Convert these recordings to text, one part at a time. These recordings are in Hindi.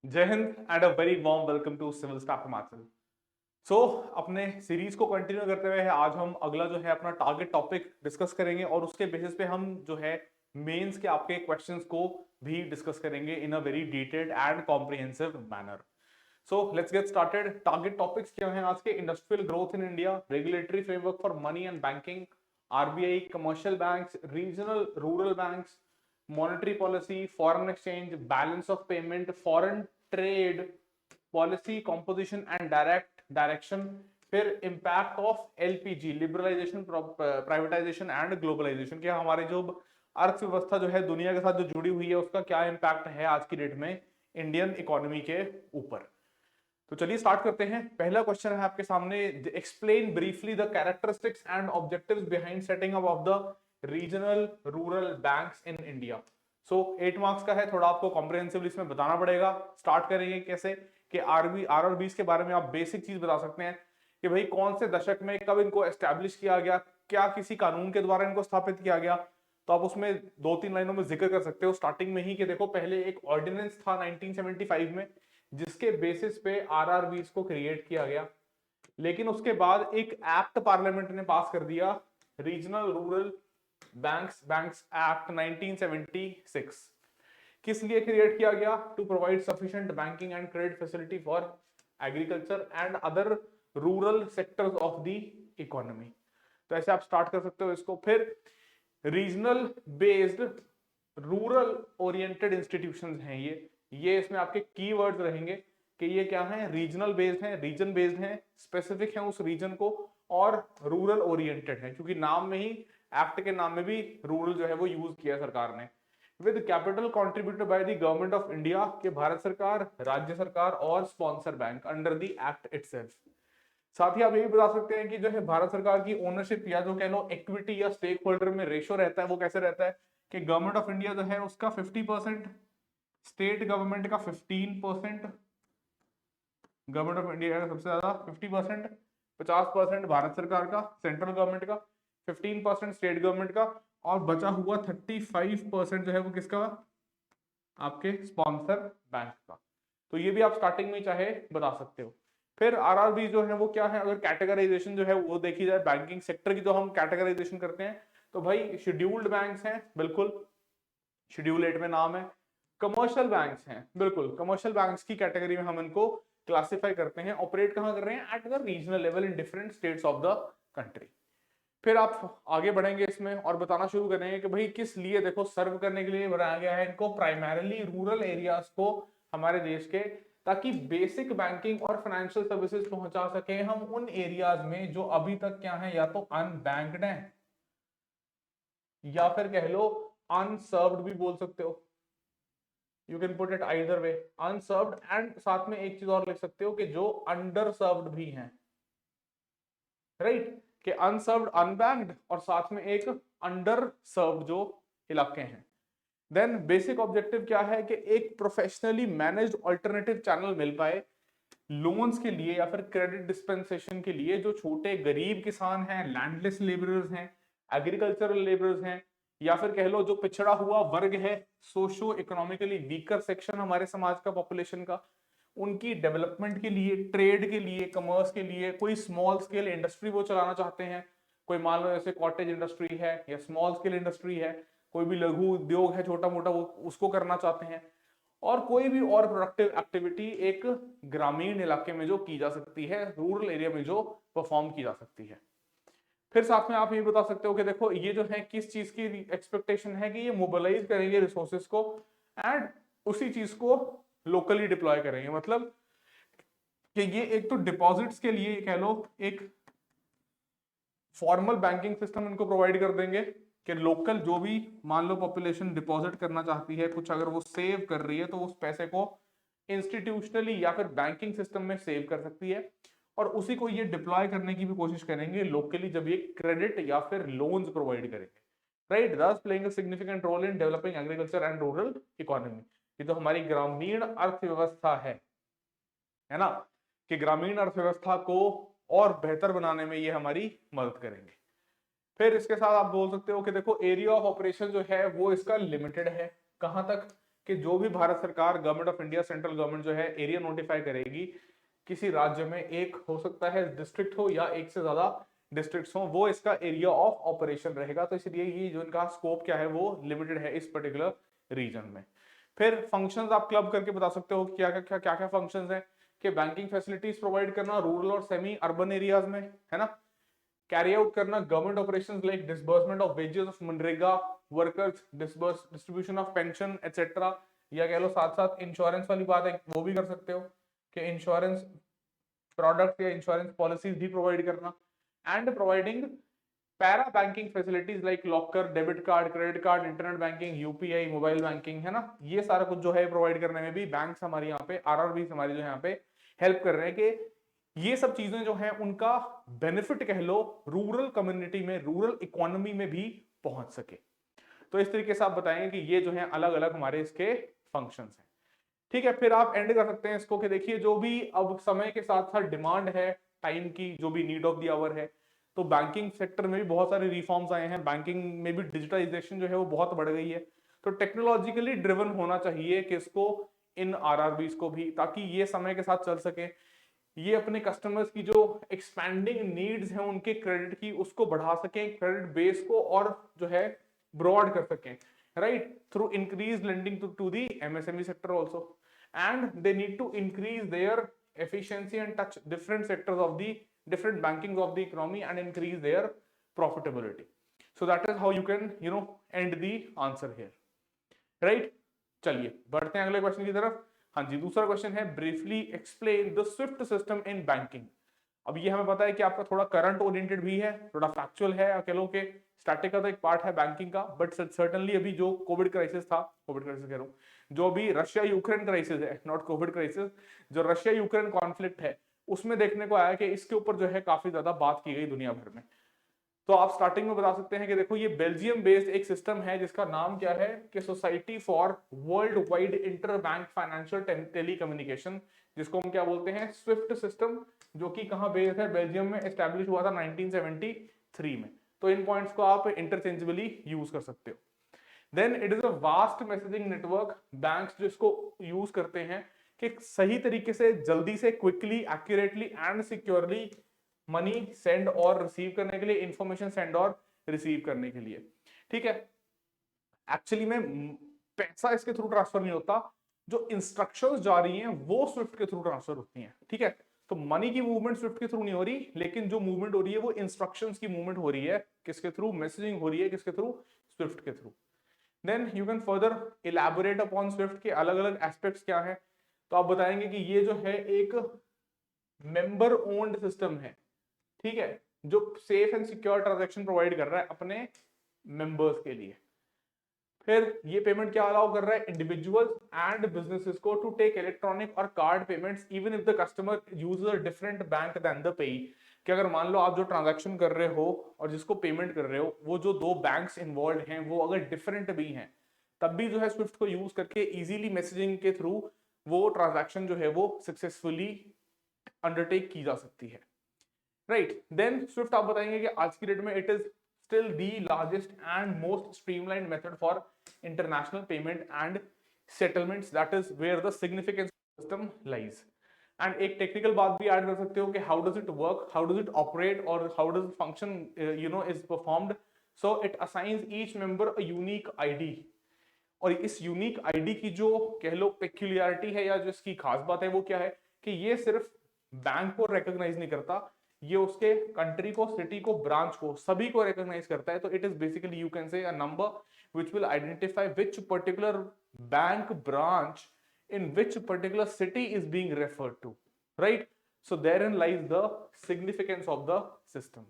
जय Hind and a very warm welcome to civil staff Himachal. So अपने सीरीज को कंटिन्यू करते हुए आज हम अगला जो है अपना टारगेट टॉपिक डिस्कस करेंगे और उसके बेसिस पे हम जो है मेंस के आपके क्वेश्चंस को भी डिस्कस करेंगे in a very detailed and comprehensive manner. So let's get started. Target topics क्या हैं आज के? Industrial growth in India, regulatory framework for money and banking, RBI, commercial banks, regional rural banks, monetary policy, foreign exchange, balance of payment, foreign trade policy composition and direction, फिर impact of LPG, liberalisation, privatisation and globalisation, क्या हमारे जो अर्थव्यवस्था जो है दुनिया के साथ जो जुड़ी हुई है उसका क्या इंपैक्ट है आज की डेट में इंडियन इकोनॉमी के ऊपर। तो चलिए स्टार्ट करते हैं। पहला क्वेश्चन है आपके सामने, explain briefly the characteristics and objectives behind setting up of the regional rural banks in India. So 8 marks का है, थोड़ा आपको कॉम्प्रिहेंसिवली इसमें बताना पड़ेगा। स्टार्ट करेंगे कैसे कि आरआरबीस के बारे में आप बेसिक चीज बता सकते हैं कि भाई कौन से दशक में कब इनको एस्टेब्लिश किया गया, क्या किसी कानून के द्वारा इनको स्थापित किया गया। तो आप उसमें 2-3 लाइनों में जिक्र कर सकते हो स्टार्टिंग में ही कि देखो पहले एक ऑर्डिनेंस था 1975 में जिसके बेसिस पे आरआरबीस को क्रिएट किया गया, लेकिन उसके बाद एक एक्ट पार्लियामेंट ने पास कर दिया, regional rural banks banks act 1976। किस लिए क्रिएट किया गया? To provide sufficient banking and credit facility for agriculture and other rural sectors of the economy. तो ऐसे आप स्टार्ट कर सकते हो इसको। फिर regional based rural oriented institutions हैं ये इसमें आपके कीवर्ड्स रहेंगे कि ये क्या है, रीजनल बेस्ड हैं, रीजन बेस्ड हैं, स्पेसिफिक हैं उस रीजन को, और रूरल ओरिएंटेड है क्योंकि नाम में ही, एक्ट के नाम में भी रूरल जो है वो यूज किया सरकार ने। With capital contributed by the government of India, के भारत सरकार, राज्य सरकार और sponsor bank under the act itself. साथ ही आप ये भी बता सकते हैं कि जो है भारत सरकार की ओनरशिप या जो कह लो इक्विटी या स्टेक होल्डर में रेशो रहता है वो कैसे रहता है कि गवर्नमेंट ऑफ इंडिया जो है उसका 50%, स्टेट गवर्नमेंट का 15%, गवर्नमेंट ऑफ इंडिया का सबसे ज्यादा 50%, 50% भारत सरकार का, सेंट्रल गवर्नमेंट का, 15% स्टेट गवर्नमेंट का, और बचा हुआ 35% जो है वो किसका? आपके स्पॉन्सर बैंक का। तो ये भी आप स्टार्टिंग में चाहे बता सकते हो। फिर आरआरबी जो है वो क्या है, अगर कैटेगराइजेशन जो है वो देखी जाए बैंकिंग सेक्टर की, जो हम कैटेगराइजेशन करते हैं तो भाई शेड्यूल्ड बैंक्स हैं, बिल्कुल शेड्यूल 8 में नाम है। कमर्शियल बैंक्स हैं, बिल्कुल कमर्शियल बैंक्स की कैटेगरी में हम इनको क्लासिफाई करते हैं। ऑपरेट कहां कर रहे हैं? At the regional level in different states of the country. फिर आप आगे बढ़ेंगे इसमें और बताना शुरू करेंगे कि भाई किस लिए, देखो सर्व करने के लिए बनाया गया है इनको, प्राइमरीली रूरल एरियाज को हमारे देश के, ताकि बेसिक बैंकिंग और फाइनेंशियल सर्विसेज पहुंचा सके हम उन एरियाज में जो अभी तक क्या है, या तो अनबैंक्ड है या फिर कह लो अनसर्व्ड भी बोल सकते हो। You can put it either way, unserved, and साथ में एक चीज और लिख सकते हो कि जो अंडर सर्व्ड भी हैं, राइट, कि अनसर्व्ड अनबैंक्ड और साथ में एक अंडर सर्व्ड जो इलाके हैं। देन बेसिक ऑब्जेक्टिव क्या है कि एक प्रोफेशनली मैनेज्ड अल्टरनेटिव चैनल मिल पाए लोन्स के लिए या फिर क्रेडिट डिस्पेंसेशन के लिए, जो छोटे गरीब किसान हैं, लैंडलेस लेबरर्स हैं, एग्रीकल्चरल लेबरर्स हैं, या फिर कह लो जो पिछड़ा हुआ वर्ग है, सोशो इकोनॉमिकली वीकर सेक्शन हमारे समाज का, पॉपुलेशन का, उनकी डेवलपमेंट के लिए, ट्रेड के लिए, कमर्स के लिए, कोई स्मॉल स्केल इंडस्ट्री वो चलाना चाहते हैं, कोई मान लो जैसे कॉटेज इंडस्ट्री है या स्मॉल स्केल इंडस्ट्री है, कोई भी लघु उद्योग है छोटा मोटा वो उसको करना चाहते हैं, और कोई भी और प्रोडक्टिव एक्टिविटी एक ग्रामीण इलाके में जो की जा सकती है, रूरल एरिया में जो परफॉर्म की जा सकती है। फिर साथ में आप ये बता सकते हो कि देखो ये जो है किस चीज की एक्सपेक्टेशन है कि ये मोबिलाइज करेंगे रिसोर्सेज को एंड उसी चीज को लोकली डिप्लॉय करेंगे। मतलब कि ये एक तो डिपॉजिट्स के लिए कह लो एक फॉर्मल बैंकिंग सिस्टम इनको प्रोवाइड कर देंगे कि लोकल जो भी मान लो पॉपुलेशन डिपॉजिट करना चाहती है कुछ, अगर वो सेव कर रही है तो उस पैसे को इंस्टीट्यूशनली या फिर बैंकिंग सिस्टम में सेव कर सकती है, और उसी को ये डिप्लॉय करने की भी कोशिश करेंगे लोकली जब ये क्रेडिट या फिर लोन्स प्रोवाइड करेंगे, right, thus playing a significant role in developing agriculture and rural economy. ये तो हमारी ग्रामीण अर्थव्यवस्था है ना, कि ग्रामीण अर्थव्यवस्था को और बेहतर बनाने में ये हमारी मदद करेंगे। फिर इसके साथ आप बोल सकते हो कि देखो एरिया ऑफ ऑपरेशन जो है वो इसका लिमिटेड है, कहां तक कि जो भी भारत सरकार, government of India, central government जो है एरिया नोटिफाई करेगी किसी राज्य में, एक हो सकता है डिस्ट्रिक्ट हो या एक से ज्यादा डिस्ट्रिक्ट्स हो, वो इसका एरिया ऑफ ऑपरेशन रहेगा। तो इसलिए ये जो इनका स्कोप क्या है वो लिमिटेड है इस पर्टिकुलर रीजन में। फिर फंक्शंस आप क्लब करके बता सकते हो क्या क्या क्या क्या फंक्शंस हैं, कि बैंकिंग फैसिलिटीज प्रोवाइड करना रूरल और सेमी अर्बन एरियाज में, है ना, कैरी आउट करना government operations like disbursement of wages of MNREGA workers, distribution of pension etcetera, या कह लो साथ साथ इंश्योरेंस वाली बात है वो भी कर सकते हो कि इंश्योरेंस प्रोडक्ट या इंश्योरेंस पॉलिसीज भी प्रोवाइड करना, and providing para banking facilities like locker, debit card, credit card, internet banking, UPI, mobile banking, है ना, ये सारा कुछ जो है प्रोवाइड करने में भी बैंक्स हमारे यहाँ पे, आरआरबी हमारी जो यहाँ पे हेल्प कर रहे हैं कि ये सब चीजें जो है उनका बेनिफिट कह लो रूरल कम्युनिटी में, रूरल इकोनॉमी में भी पहुंच सके। तो इस तरीके से आप बताएंगे कि ये जो है अलग अलग हमारे इसके फंक्शंस हैं। ठीक है, फिर आप एंड कर सकते हैं इसको कि देखिए जो भी अब समय के साथ साथ डिमांड है टाइम की, जो भी नीड ऑफ द आवर है, तो बैंकिंग सेक्टर में भी बहुत सारे रिफॉर्म्स आए हैं, बैंकिंग में भी डिजिटाइजेशन जो है वो बहुत बढ़ गई है। तो टेक्नोलॉजिकली ड्रिवन होना चाहिए किसको, इन आरआरबीज को भी, ताकि ये समय के साथ चल सके, ये अपने कस्टमर्स की जो एक्सपैंडिंग नीड्स हैं उनके क्रेडिट की उसको बढ़ा सकें, क्रेडिट बेस को और जो है ब्रॉड कर सकें, right, through increase lending to the MSME sector also, and they need to increase their efficiency and touch different sectors of the different bankings of the economy and increase their profitability. So that is how you can end the answer here, right? चलिए बढ़ते हैं अगले क्वेश्चन की तरफ। हाँ जी, दूसरा क्वेश्चन है briefly explain the Swift system in banking. अब ये हमें पता है कि आपका थोड़ा करंट ओरिएंटेड भी है, थोड़ा फैक्चुअल है, कह लो कि स्टैटिक का तो एक पार्ट है बैंकिंग का, बट सर्टेनली अभी जो कोविड क्राइसिस था, कोविड क्राइसिस कह रहा हूँ, जो भी रशिया यूक्रेन क्राइसिस है, नॉट कोविड क्राइसिस, जो रशिया यूक्रेन कॉन्फ्लिक्ट है, उसमें देखने को आया कि इसके ऊपर जो है काफी ज्यादा बात की गई दुनिया भर में। तो आप स्टार्टिंग में बता सकते हैं कि देखो ये बेल्जियम बेस्ड एक सिस्टम है जिसका नाम क्या है कि society for world wide inter bank financial telecommunication, जिसको हम क्या बोलते हैं, स्विफ्ट सिस्टम, जो कि कहां बेस्ड है, बेल्जियम में, एस्टैब्लिश हुआ था 1973 में। तो इन पॉइंट्स को आप इंटरचेंजेबली यूज कर सकते हो। Then it is a vast messaging network, banks जो इसको यूज करते हैं कि सही तरीके से, जल्दी से, quickly, accurately and securely money send और रिसीव करने के लिए, इंफॉर्मेशन सेंड और रिसीव करने के लिए। ठीक है, एक्चुअली में पैसा इसके थ्रू ट्रांसफर नहीं होता, जो इंस्ट्रक्शंस जा रही हैं वो स्विफ्ट के थ्रू ट्रांसफर होती हैं। ठीक है, तो मनी की मूवमेंट स्विफ्ट के थ्रू नहीं हो रही, लेकिन जो मूवमेंट हो रही है वो इंस्ट्रक्शंस की मूवमेंट हो रही है, किसके थ्रू, मैसेजिंग हो रही है किसके थ्रू, स्विफ्ट के through. Then you can further elaborate upon SWIFT के अलग अलग एस्पेक्ट्स क्या हैं। तो आप बताएंगे कि ये जो है एक मेंबर ओन्ड सिस्टम है, ठीक है, जो safe and secure transaction provide कर रहा है अपने मेंबर्स के लिए। फिर ये पेमेंट क्या अलाउ कर रहा है, इंडिविजुअल्स एंड बिजनेसेस को टू टेक इलेक्ट्रॉनिक और card payments even if the customer uses a different bank than the payee. कि अगर मान लो आप जो ट्रांजैक्शन कर रहे हो और जिसको पेमेंट कर रहे हो, वो जो दो बैंक्स इन्वॉल्व हैं वो अगर डिफरेंट भी हैं, तब भी जो है स्विफ्ट को यूज करके इजीली मैसेजिंग के थ्रू वो ट्रांजैक्शन जो है वो सक्सेसफुली अंडरटेक की जा सकती है, राइट। देन स्विफ्ट आप बताएंगे कि आज की डेट में it is still the largest and most streamlined method for international payment and settlements, that is where the significance system lies. And एक टेक्निकल बात भी ऐड कर सकते हो कि how does it work, how does it operate और how does function is performed. So it assigns each member a unique ID, और इस यूनिक आईडी की जो कह लो पेक्यूलियरिटी है या जो इसकी खास बात है वो क्या है कि ये सिर्फ बैंक को रिकॉग्नाइज नहीं करता, ये उसके कंट्री को, सिटी को, ब्रांच को, सभी को रिकॉग्नाइज करता है। तो it is basically you can से a number which will identify which particular bank branch in which particular city is being referred to, right? So therein lies the significance of the system,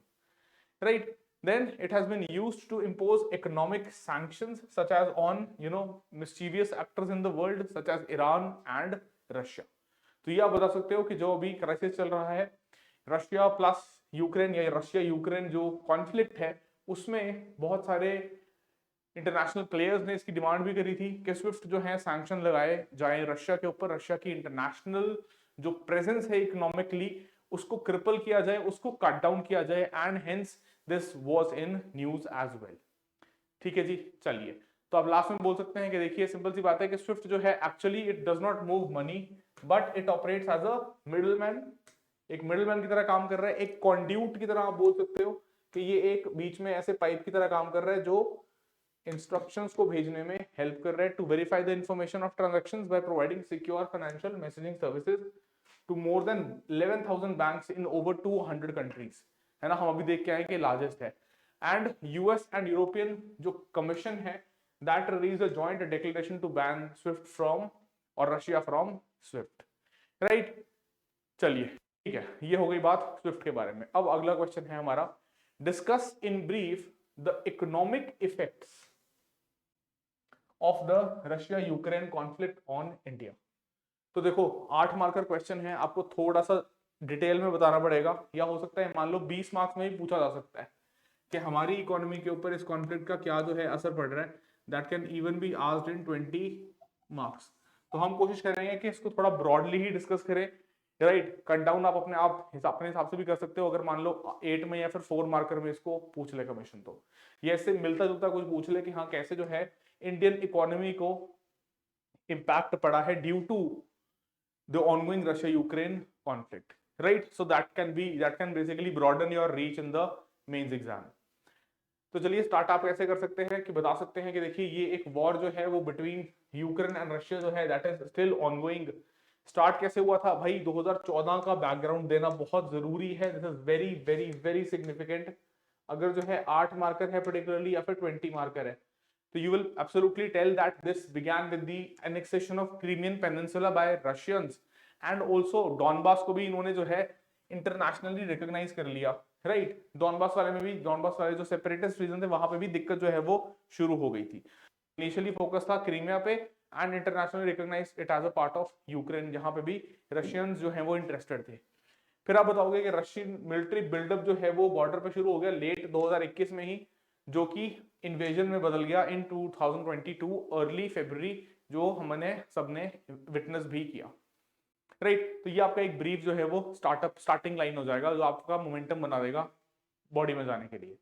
right? Then it has been used to impose economic sanctions such as on mischievous actors in the world such as Iran and Russia. तो ये आप बता सकते हो कि जो अभी क्राइसिस चल रहा है, रशिया प्लस यूक्रेन या रशिया यूक्रेन जो कॉन्फ्लिक्ट है, उसमें बहुत सारे इंटरनेशनल प्लेयर्स ने इसकी डिमांड भी करी थी कि स्विफ्ट जो है सैंक्शन लगाए जाए रशिया के ऊपर, रशिया की इंटरनेशनल जो प्रेजेंस है इकोनॉमिकली उसको क्रिपल किया जाए, उसको कट डाउन किया जाए, and hence this was in news as well. ठीक है जी, चलिए तो आप लास्ट में बोल सकते हैं कि देखिए सिंपल सी बात है कि स्विफ्ट जो है actually it does not move money but it operates as a middleman, एक मिडलमैन की तरह काम कर रहा है, एक कॉन्ड्यूट की तरह आप बोल सकते हो कि ये एक बीच में ऐसे पाइप की तरह काम कर रहा है जो इंस्ट्रक्शंस को भेजने में हेल्प कर रहा है to verify the information of transactions by providing secure financial messaging services to more than 11,000 banks in over 200 countries, है ना। हम अभी देख के आए कि लार्जेस्ट है। एंड यूएस एंड यूरोपियन जो कमीशन है that release a joint declaration to ban SWIFT from और रशिया फ्रॉम स्विफ्ट, राइट। चलिए ठीक है, ये हो गई बात स्विफ्ट के बारे में। अब अगला क्वेश्चन है हमारा, discuss in brief the economic effects of the Russia Ukraine conflict on India. तो देखो 8 मार्कर क्वेश्चन है, आपको थोड़ा सा डिटेल में बताना पड़ेगा, या हो सकता है मान लो 20 मार्क्स में भी पूछा जा सकता है कि हमारी इकोनॉमी के ऊपर इस कॉन्फ्लिक्ट का क्या जो है असर पड़ रहा है। That can even be asked in 20 marks. तो हम कोशिश करेंगे कि इसको थोड़ा ब्रॉडली ही डिस्कस करें, राइट। कट डाउन आप अपने हिसाब से भी कर सकते हो, अगर मान लो 8 में या फिर 4 मार्कर में इसको पूछ ले कमीशन, तो ये इससे मिलता जुलता कुछ पूछ ले कि हाँ कैसे जो है इंडियन इकोनॉमी को इम्पैक्ट पड़ा है due to the ongoing Russia-Ukraine conflict, right? So that can basically broaden your reach in the mains exam. तो चलिए स्टार्ट आप कैसे कर सकते हैं कि बता सकते हैं कि देखिए ये एक वॉर जो है वो बिटवीन यूक्रेन एंड रशिया जो है that is still ongoing. Start कैसे हुआ था भाई, 2014 का बैकग्राउंड देना बहुत जरूरी है, this is very very very significant. अगर जो है 8 मार्कर है पर्टिकुलरली या फिर 20 मार्कर है, so you will absolutely tell that this began with the annexation of Crimean Peninsula by Russians and also Donbass को भी इन्होंने जो है इंटरनेशनली रिकॉग्नाइज कर लिया, राइट। डॉनबास वाले में भी, डॉनबास वाले जो सेपरेटिस्ट रीजन थे वहां पे भी दिक्कत जो है वो शुरू हो गई थी। इनिशियली फोकस था क्रीमिया पे and internationally recognize it as a part of Ukraine, जहां पे भी रशियंस जो है वो इंटरेस्टेड थे। फिर आप बताओगे कि रशियन मिलिट्री बिल्डअप जो है वो बॉर्डर पे शुरू हो गया लेट 2021 में ही, जो कि इन्वेजन में बदल गया इन 2022 अर्ली फरवरी, जो हमने सबने विटनेस भी किया, राइट। तो ये आपका एक ब्रीफ जो है वो स्टार्टिंग लाइन हो जाएगा जो आपका मोमेंटम बना देगा बॉडी में जाने के लिए।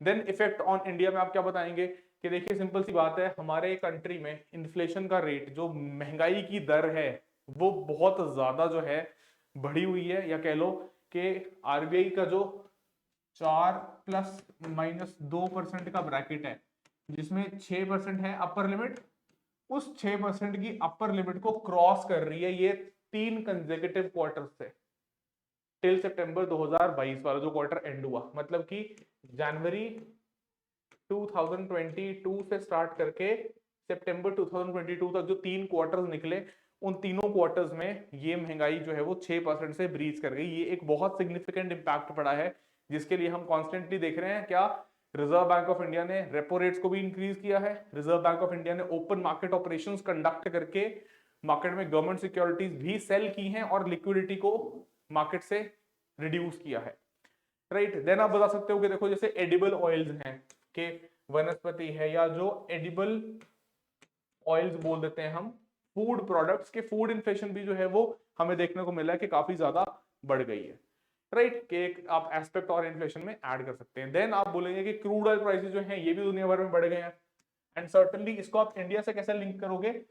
देन इफेक्ट ऑन इंडिया में आप क्या बताएंगे कि देखिए सिंपल सी बात है, हमारे कंट्री में इन्फ्लेशन का रेट, जो महंगाई की दर है वो बहुत ज्यादा जो है बढ़ी हुई है, या कह लो कि आरबीआई का जो 4+-2% का ब्रैकेट है जिसमें 6% है अपर लिमिट, उस 6% की अपर लिमिट को क्रॉस कर रही है ये 3 कंसेक्यूटिव क्वार्टर से टिल सितंबर 2022 वाला जो क्वार्टर एंड हुआ, मतलब कि जनवरी 2022 से स्टार्ट करके सितंबर 2022 तक जो 3 क्वार्टर्स निकले, उन तीनों क्वार्टर्स में ये महंगाई जो है वो 6% से ब्रीच कर गई। ये एक बहुत सिग्निफिकेंट इंपैक्ट पड़ा है, जिसके लिए हम कॉन्स्टेंटली देख रहे हैं क्या, रिजर्व बैंक ऑफ इंडिया ने रेपो रेट्स को भी इंक्रीज किया है, रिजर्व बैंक ऑफ इंडिया ने ओपन मार्केट ऑपरेशंस कंडक्ट करके मार्केट में गवर्नमेंट सिक्योरिटीज भी सेल की हैं और लिक्विडिटी को मार्केट से रिड्यूस किया है, राइट। देन आप बता सकते हो कि देखो जैसे एडिबल ऑयल्स हैं कि वनस्पति है, या जो एडिबल ऑयल्स बोल देते हैं हम, फूड प्रोडक्ट्स के फूड इन्फ्लेशन भी जो है वो हमें देखने को मिला है कि काफी ज्यादा बढ़ गई है, राइट। कि एक आप एस्पेक्ट और इन्फ्लेशन में ऐड कर सकते हैं। देन आप बोलेंगे कि क्रूड ऑयल प्राइसेस जो हैं ये भी दुनिया भर में बढ़ गए हैं, एंड सर्टेनली इसको आप इंडिया से कैसे लिंक करोगे,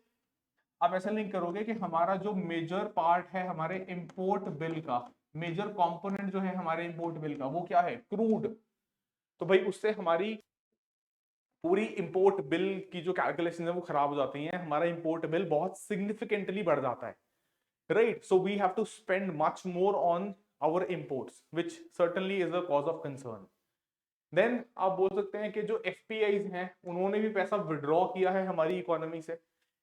आप ऐसे लिंक करोगे कि हमारा जो मेजर पार्ट है हमारे इंपोर्ट बिल का, मेजर कंपोनेंट जो है हमारे इंपोर्ट बिल का वो क्या है, क्रूड। तो भाई उससे हमारी पूरी इंपोर्ट बिल की जो कैलकुलेशन है वो खराब हो जाती है, हमारा इंपोर्ट बिल बहुत सिग्निफिकेंटली बढ़ जाता है, right. So we have to spend much more on our imports which certainly is a cause of concern. Then आप बोल सकते हैं कि जो एफपीआईज हैं उन्होंने भी पैसा विड्रॉ किया है हमारी इकोनॉमी से,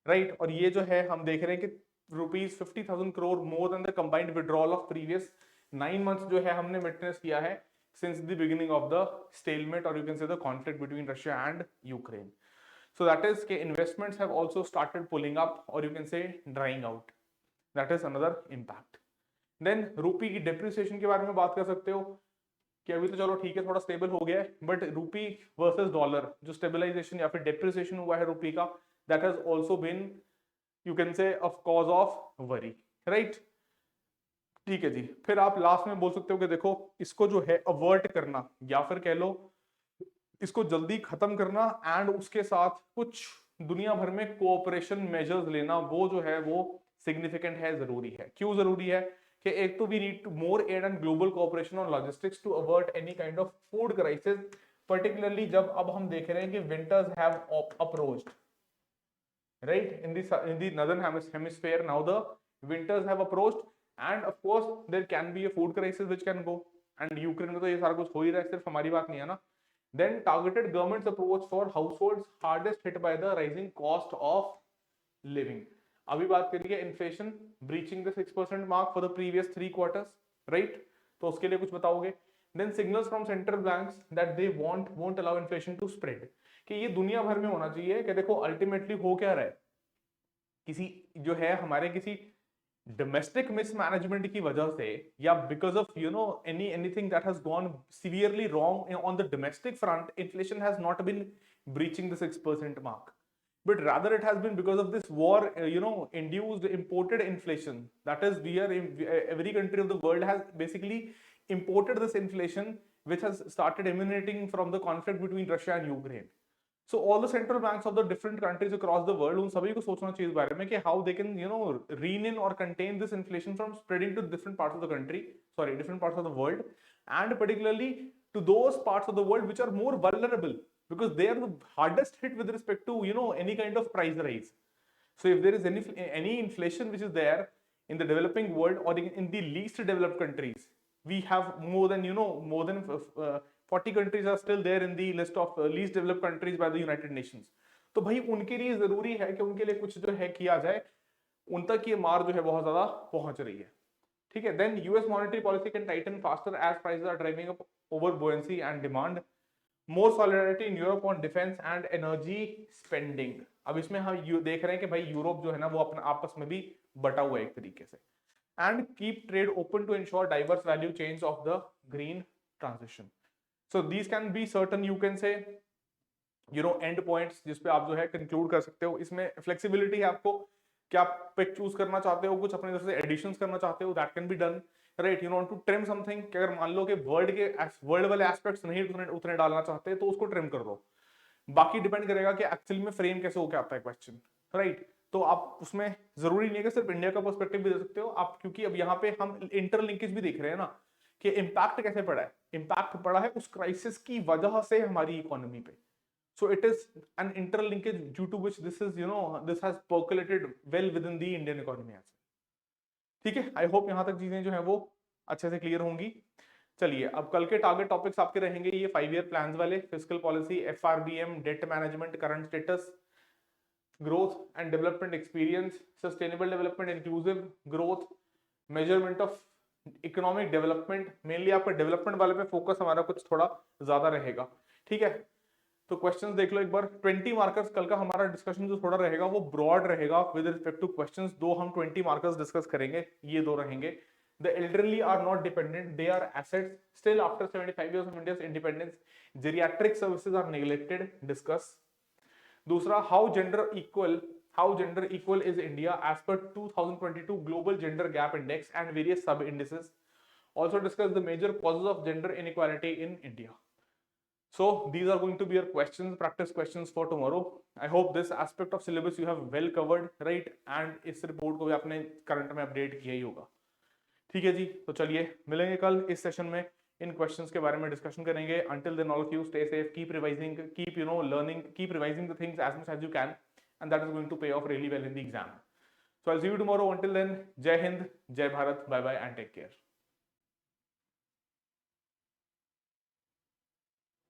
राइट। और ये जो है हम देख रहे हैं कि ₹50,000 crore more than the combined withdrawal of previous 9 months जो है हमने विटनेस किया है since the beginning of the stalemate, or you can say the conflict between Russia and Ukraine. So that is कि investments have also started pulling up, or you can say drying out. That is another impact. Then रूपी की depreciation के बारे में बात कर सकते हो कि अभी तो चलो ठीक है थोड़ा स्टेबल हो गया है, बट रूपी वर्सेस डॉलर जो स्टेबलाइजेशन या फिर डेप्रिसिएशन हुआ है रूपी का, that has also been you can say of cause of worry, right. ठीक है जी। फिर आप लास्ट में बोल सकते हो कि देखो इसको जो है अवर्ट करना, या फिर कह लो इसको जल्दी खत्म करना एंड उसके साथ कुछ दुनिया भर में कोऑपरेशन मेजर्स लेना, वो जो है वो सिग्निफिकेंट है, जरूरी है। क्यों जरूरी है? कि एक तो we need to more aid and global cooperation on logistics to avert any kind of food crisis, particularly जब अब हम देख रहे हैं कि winters have approached, right, in the northern hemisphere now the winters have approached, and of course there can be a food crisis which can go, and Ukraine में तो ये सारा कुछ हो ही रहा है, सिर्फ हमारी बात नहीं है ना। then targeted government's approach for households hardest hit by the rising cost of living। अभी बात करिए inflation breaching the 6% mark for the previous 3 quarters, right, तो उसके लिए कुछ बताओगे। then signals from central banks that they won't allow inflation to spread, कि ये दुनिया भर में होना चाहिए कि देखो अल्टीमेटली हो क्या रहा है, किसी जो है हमारे किसी डोमेस्टिक मिसमैनेजमेंट की वजह से, या because of anything that has gone severely wrong on the domestic front, inflation has not been breaching the 6% mark, but rather it has been because of this war induced imported inflation, that is every country of the world has basically imported this inflation which has started emanating from the conflict between Russia and Ukraine। So all the central banks of the different countries across the world, उन सभी को सोचना चाहिए इस बारे में कि how they can rein in or contain this inflation from spreading to different parts of the country, different parts of the world, and particularly to those parts of the world which are more vulnerable, because they are the hardest hit with respect to any kind of price rise। So if there is any inflation which is there in the developing world or in the least developed countries, we have more than 40 countries are still there in the list of least developed countries by the United Nations। तो भाई उनके लिए जरूरी है कि उनके लिए कुछ जो है किया जाए, उन तक ये मार जो है बहुत ज्यादा पहुंच रही है, ठीक है। Then US monetary policy can tighten faster as prices are driving up over buoyancy and demand, more solidarity in Europe on defence and energy spending. अब इसमें हम देख रहे हैं कि भाई यूरोप जो है ना वो अपना आपस में भी बटा हुआ है एक तरीके से, and keep trade open to ensure diverse value chains of the green transition. So these can be certain, you can say, end points जिस पे आप जो है कंक्लूड कर सकते हो। इसमें फ्लेक्सिबिलिटी है आपको, क्या आप पिक चूज करना चाहते हो, कुछ अपने तरफ से एडिशंस करना चाहते हो, that can be done, right. You want to trim something, कि अगर मान लो कि वर्ड वाले एस्पेक्ट्स नहीं उतने डालना चाहते तो उसको ट्रिम कर दो। बाकी डिपेंड करेगा कि एक्चुअली में फ्रेम कैसे होकर आता है क्वेश्चन, राइट। तो आप उसमें जरूरी नहीं है कि सिर्फ इंडिया का पर्सपेक्टिव भी दे सकते हो आप, क्योंकि अब यहाँ पे हम इंटरलिंकेज भी देख रहे हैं ना कि इम्पैक्ट कैसे पड़ा है। इम्पैक्ट पड़ा है उस क्राइसिस की वजह से हमारी इकोनॉमी पे। So it is an interlinkage due to which this has percolated well within the Indian economy as. ठीक है, आई होप यहां तक चीजें जो है वो अच्छे से क्लियर होंगी। चलिए, अब कल के टारगेट टॉपिक्स आपके रहेंगे ये 5 ईयर प्लान्स वाले, fiscal policy, FRBM, debt management, current status, growth and development experience, sustainable development, inclusive growth, measurement of economic development. Mainly आपका डेवलपमेंट वाले पे फोकस हमारा कुछ थोड़ा ज्यादा रहेगा, ठीक है। तो क्वेश्चंस देख लो एक बार। 20 मार्कर्स कल का हमारा डिस्कशन जो थोड़ा रहेगा वो ब्रॉड रहेगा विद रिस्पेक्ट टू क्वेश्चंस। दो हम 20 मार्कर्स डिस्कस करेंगे, ये दो रहेंगे। The elderly are not dependent, they are assets. Still after 75 years of India's independence, geriatric services are neglected, discuss। दूसरा, how gender equal is India as per 2022 global gender gap index and various sub indices। Also discuss the major causes of gender inequality in India। So these are going to be your questions, practice questions for tomorrow। I hope this aspect of syllabus you have well covered, right, and इस रिपोर्ट को भी आपने करंट में अपडेट किया ही होगा। ठीक है जी, तो चलिए मिलेंगे कल इस सेशन में, इन क्वेश्चंस के बारे में डिस्कशन करेंगे। until then all of you stay safe, keep revising, keep learning, keep revising the things as much as you can, and that is going to pay off really well in the exam। So I'll see you tomorrow। Until then, Jai Hind, Jai Bharat, bye bye and take care।